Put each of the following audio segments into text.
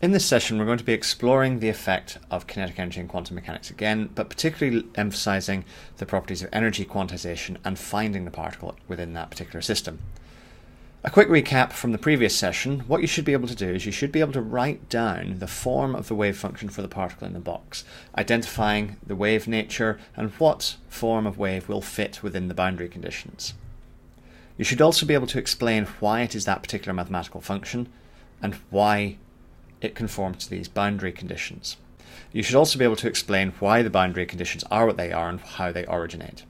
In this session, we're going to be exploring the effect of kinetic energy in quantum mechanics again, but particularly emphasizing the properties of energy quantization and finding the particle within that particular system. A quick recap from the previous session: what you should be able to do is you should be able to write down the form of the wave function for the particle in the box, identifying the wave nature and what form of wave will fit within the boundary conditions. You should also be able to explain why it is that particular mathematical function and why it conforms to these boundary conditions. You should also be able to explain why the boundary conditions are what they are and how they originate.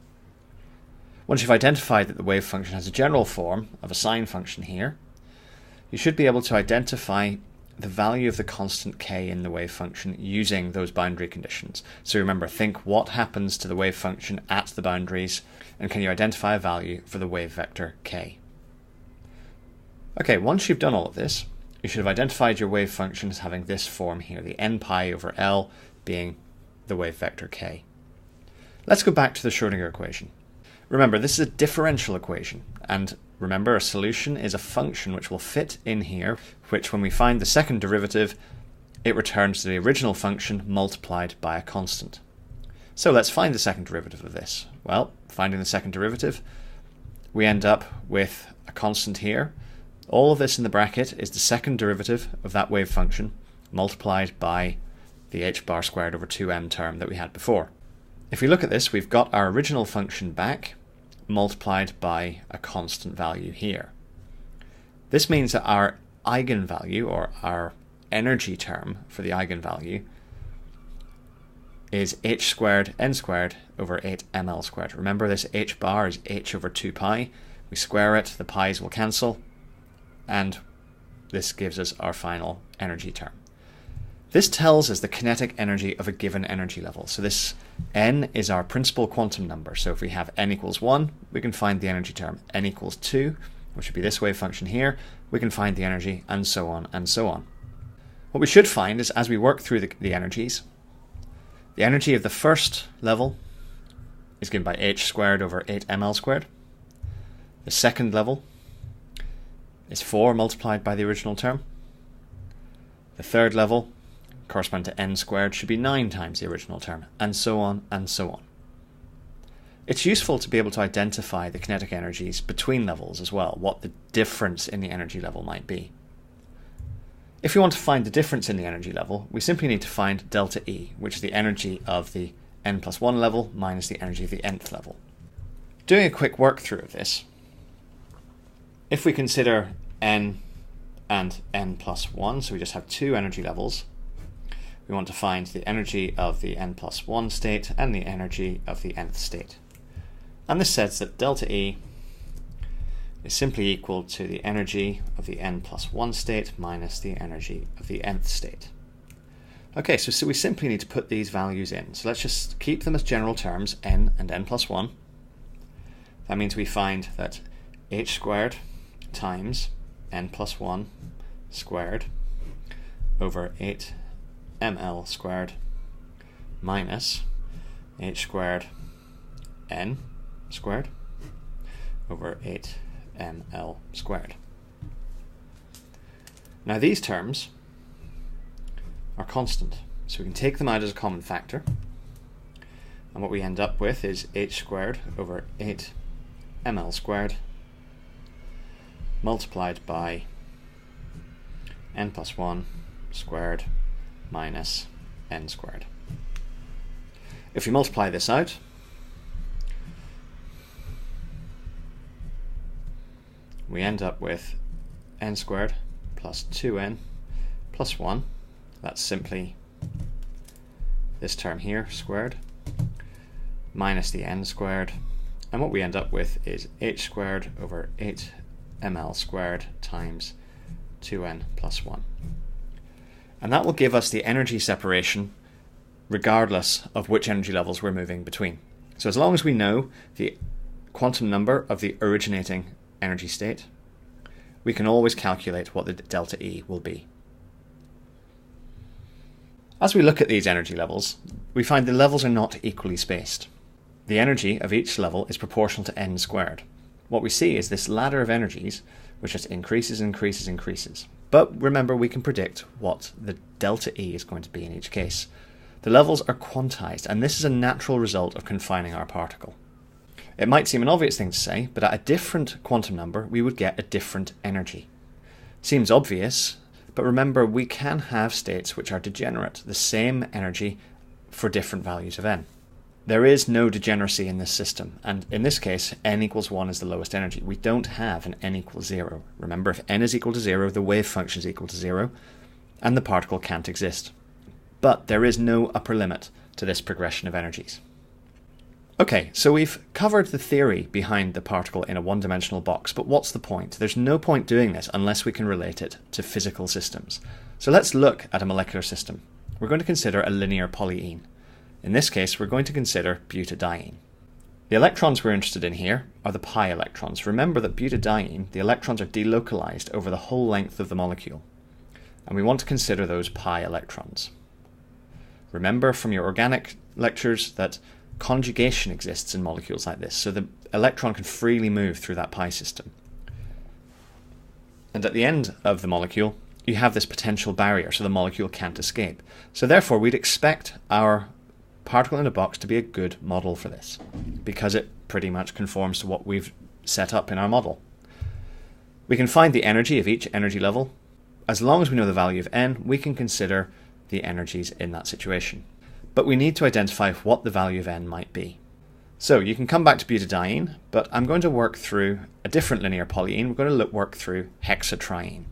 Once you've identified that the wave function has a general form of a sine function here, you should be able to identify the value of the constant k in the wave function using those boundary conditions. So remember, think what happens to the wave function at the boundaries, and can you identify a value for the wave vector k. Okay, once you've done all of this, you should have identified your wave function as having this form here, the n pi over L being the wave vector k. Let's go back to the Schrödinger equation. Remember, this is a differential equation, and remember, a solution is a function which will fit in here, which when we find the second derivative, it returns the original function multiplied by a constant. So let's find the second derivative of this. Well, finding the second derivative, we end up with a constant here. All of this in the bracket is the second derivative of that wave function multiplied by the h bar squared over 2m term that we had before. If we look at this, we've got our original function back multiplied by a constant value here. This means that our eigenvalue, or our energy term for the eigenvalue, is h squared n squared over 8ml squared. Remember, this h bar is h over 2 pi. We square it, the pi's will cancel, and this gives us our final energy term. This tells us the kinetic energy of a given energy level. So this n is our principal quantum number. So if we have n equals 1, we can find the energy term. N equals 2, which would be this wave function here, we can find the energy, and so on and so on. What we should find is, as we work through the energies, the energy of the first level is given by h squared over 8ml squared. The second level is 4 multiplied by the original term. The third level, corresponding to n squared, should be 9 times the original term, and so on and so on. It's useful to be able to identify the kinetic energies between levels as well, what the difference in the energy level might be. If we want to find the difference in the energy level, we simply need to find delta E, which is the energy of the n plus 1 level minus the energy of the nth level. Doing a quick work through of this, if we consider n and n plus 1, so we just have 2 energy levels, we want to find the energy of the n plus 1 state and the energy of the nth state. And this says that delta E is simply equal to the energy of the n plus 1 state minus the energy of the nth state. Okay, so we simply need to put these values in. So let's just keep them as general terms, n and n plus 1. That means we find that h squared times n plus 1 squared over 8ml squared minus h squared n squared over 8ml squared. Now these terms are constant, so we can take them out as a common factor, and what we end up with is h squared over 8ml squared multiplied by n plus 1 squared minus n squared. If we multiply this out, we end up with n squared plus 2n plus 1. That's simply this term here squared minus the n squared, and what we end up with is h squared over 8ml squared times 2n plus 1. And that will give us the energy separation regardless of which energy levels we're moving between. So as long as we know the quantum number of the originating energy state, we can always calculate what the delta E will be. As we look at these energy levels, we find the levels are not equally spaced. The energy of each level is proportional to n squared. What we see is this ladder of energies which just increases, increases, increases. but remember we can predict what the delta E is going to be in each case. The levels are quantized, and this is a natural result of confining our particle. It might seem an obvious thing to say, but at a different quantum number we would get a different energy. Seems obvious, but remember we can have states which are degenerate, the same energy for different values of n. There is no degeneracy in this system, and in this case n equals 1 is the lowest energy. We don't have an n equals 0. Remember, if n is equal to 0, the wave function is equal to 0, and the particle can't exist. But there is no upper limit to this progression of energies. Okay, so we've covered the theory behind the particle in a one-dimensional box, but what's the point? There's no point doing this unless we can relate it to physical systems. So let's look at a molecular system. We're going to consider a linear polyene. In this case, we're going to consider butadiene. The electrons we're interested in here are the pi electrons. Remember that butadiene, the electrons are delocalized over the whole length of the molecule, and we want to consider those pi electrons. Remember from your organic lectures that conjugation exists in molecules like this, so the electron can freely move through that pi system. And at the end of the molecule, you have this potential barrier, so the molecule can't escape. So therefore, we'd expect our particle in a box to be a good model for this, because it pretty much conforms to what we've set up in our model. We can find the energy of each energy level. As long as we know the value of n, we can consider the energies in that situation. But we need to identify what the value of n might be. So you can come back to butadiene, but I'm going to work through a different linear polyene. We're going to work through hexatriene.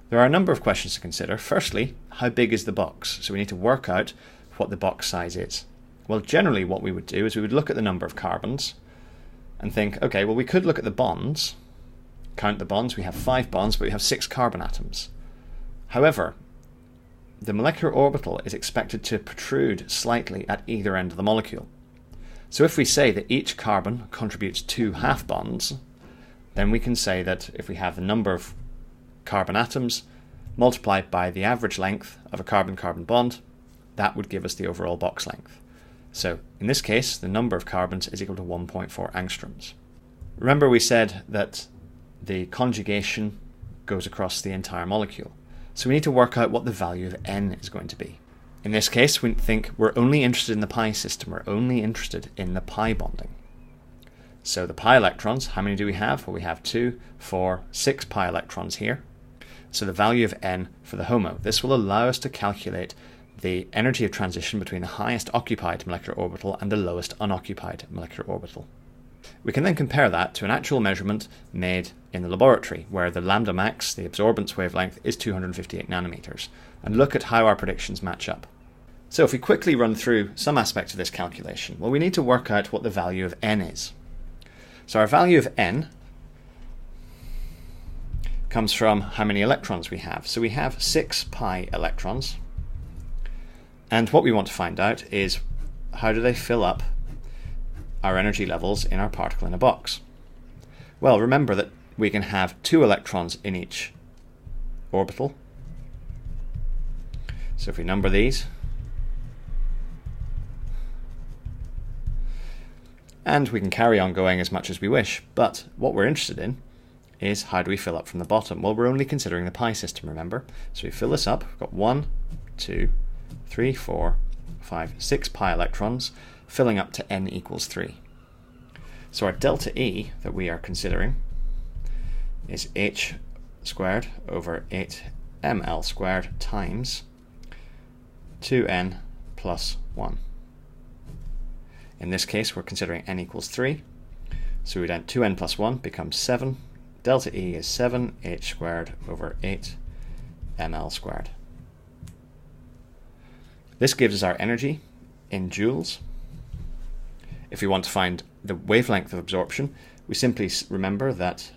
There are a number of questions to consider. Firstly, how big is the box? So we need to work out what the box size is. Well, generally what we would do is we would look at the number of carbons and think, okay, well, we could look at the bonds, count the bonds. We have 5 bonds, but we have 6 carbon atoms. However, the molecular orbital is expected to protrude slightly at either end of the molecule. So if we say that each carbon contributes 2 half bonds, then we can say that if we have the number of carbon atoms multiplied by the average length of a carbon-carbon bond, that would give us the overall box length. So in this case, the number of carbons is equal to 1.4 angstroms. Remember we said that the conjugation goes across the entire molecule. So we need to work out what the value of n is going to be. In this case, we think we're only interested in the pi system. We're only interested in the pi bonding. So the pi electrons, how many do we have? Well, we have 2, 4, 6 pi electrons here. So the value of n for the HOMO. This will allow us to calculate the energy of transition between the highest occupied molecular orbital and the lowest unoccupied molecular orbital. We can then compare that to an actual measurement made in the laboratory, where the lambda max, the absorbance wavelength, is 258 nanometers, and look at how our predictions match up. So if we quickly run through some aspects of this calculation, well, we need to work out what the value of n is. So our value of n comes from how many electrons we have. So we have 6 pi electrons, and what we want to find out is how do they fill up our energy levels in our particle in a box. Well, remember that we can have 2 electrons in each orbital. So if we number these, and we can carry on going as much as we wish, but what we're interested in is how do we fill up from the bottom? Well, we're only considering the pi system, remember? So we fill this up, we've got 1, 2, 3, 4, 5, 6 pi electrons, filling up to n equals 3. So our delta E that we are considering is h squared over 8ml squared times 2n plus 1. In this case, we're considering n equals 3, so we then 2n plus 1 becomes 7. Delta E is 7h squared over 8ml squared. This gives us our energy in joules. If we want to find the wavelength of absorption, we simply remember that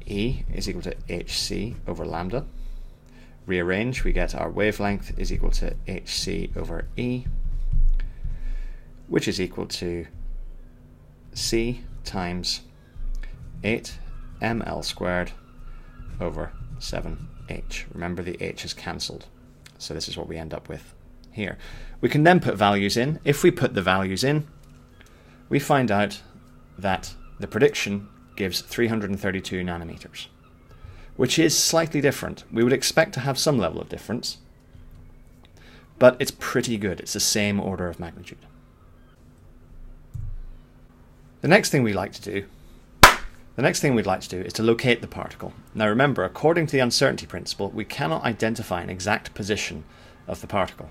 E is equal to hc over lambda. Rearrange, we get our wavelength is equal to hc over E, which is equal to c times 8ml squared over 7h. Remember the h is cancelled, so this is what we end up with here. We can then put values in. If we put the values in, we find out that the prediction gives 332 nanometers. which is slightly different. We would expect to have some level of difference, but it's pretty good. It's the same order of magnitude. The next thing we'd like to do is to locate the particle. Now remember, according to the uncertainty principle, we cannot identify an exact position of the particle.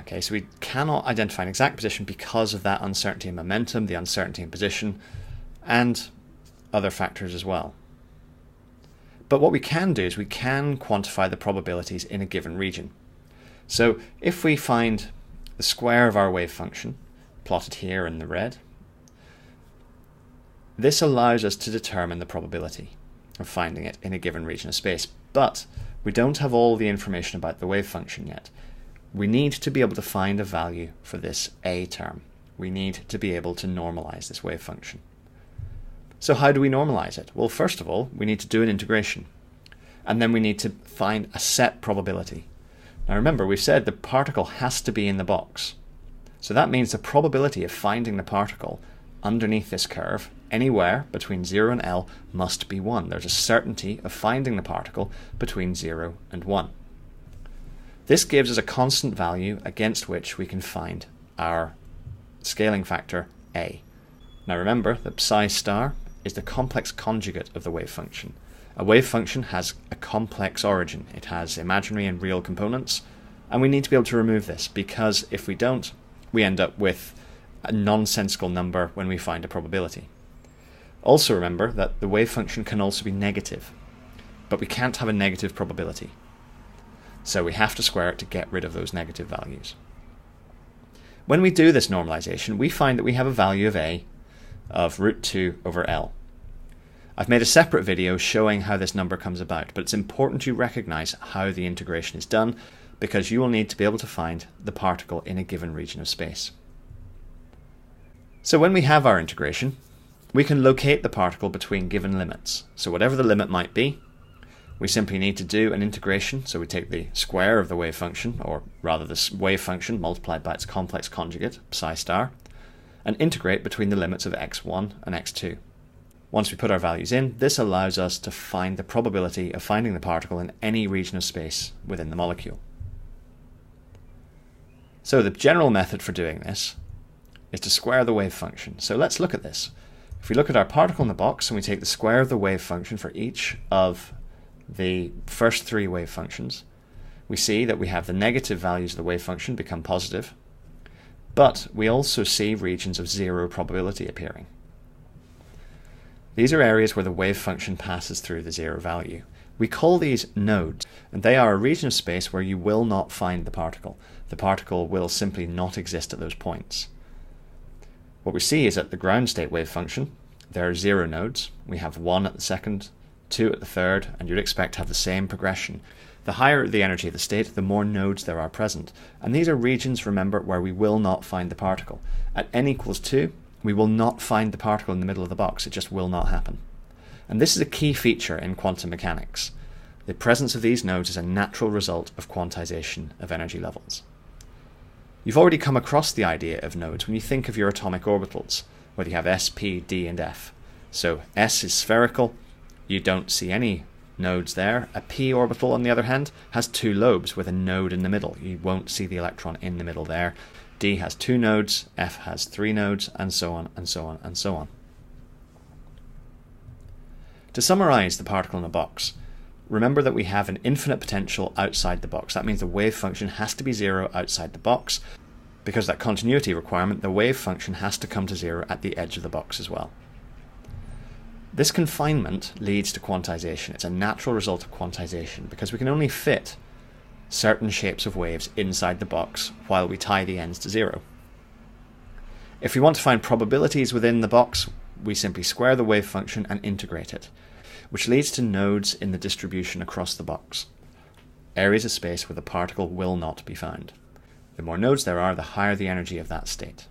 Okay, so we cannot identify an exact position because of that uncertainty in momentum, the uncertainty in position, and other factors as well. But what we can do is we can quantify the probabilities in a given region. So if we find the square of our wave function, plotted here in the red, this allows us to determine the probability of finding it in a given region of space. But we don't have all the information about the wave function yet. We need to be able to find a value for this A term. We need to be able to normalize this wave function. So how do we normalize it? Well, first of all, we need to do an integration. And then we need to find a set probability. Now remember, we've said the particle has to be in the box. So that means the probability of finding the particle underneath this curve, anywhere between 0 and L, must be 1. There's a certainty of finding the particle between 0 and 1. This gives us a constant value against which we can find our scaling factor A. Now remember that psi star is the complex conjugate of the wave function. A wave function has a complex origin. It has imaginary and real components, and we need to be able to remove this, because if we don't, we end up with a nonsensical number when we find a probability. Also remember that the wave function can also be negative, but we can't have a negative probability. So we have to square it to get rid of those negative values. When we do this normalization, we find that we have a value of A of root 2 over L. I've made a separate video showing how this number comes about, but it's important you recognize how the integration is done, because you will need to be able to find the particle in a given region of space. So when we have our integration, we can locate the particle between given limits. So whatever the limit might be, we simply need to do an integration. So we take the square of the wave function, or rather the wave function multiplied by its complex conjugate, psi star, and integrate between the limits of x1 and x2. Once we put our values in, this allows us to find the probability of finding the particle in any region of space within the molecule. So the general method for doing this is to square the wave function. So let's look at this. If we look at our particle in the box and we take the square of the wave function for each of the first 3 wave functions, we see that we have the negative values of the wave function become positive, but we also see regions of 0 probability appearing. These are areas where the wave function passes through the 0 value. We call these nodes, and they are a region of space where you will not find the particle. The particle will simply not exist at those points. What we see is at the ground state wave function, there are 0 nodes. We have 1 at the second, 2 at the third, and you'd expect to have the same progression. The higher the energy of the state, the more nodes there are present. And these are regions, remember, where we will not find the particle. At n equals 2, we will not find the particle in the middle of the box. It just will not happen. And this is a key feature in quantum mechanics. The presence of these nodes is a natural result of quantization of energy levels. You've already come across the idea of nodes when you think of your atomic orbitals, whether you have S, P, D, and F. So S is spherical, you don't see any nodes there. A p orbital, on the other hand, has 2 lobes with a node in the middle. You won't see the electron in the middle there. D has 2 nodes, F has 3 nodes, and so on, and so on, and so on. To summarize the particle in a box, remember that we have an infinite potential outside the box. That means the wave function has to be 0 outside the box. Because of that continuity requirement, the wave function has to come to 0 at the edge of the box as well. This confinement leads to quantization. It's a natural result of quantization because we can only fit certain shapes of waves inside the box while we tie the ends to 0. If we want to find probabilities within the box, we simply square the wave function and integrate it, which leads to nodes in the distribution across the box, areas of space where the particle will not be found. The more nodes there are, the higher the energy of that state.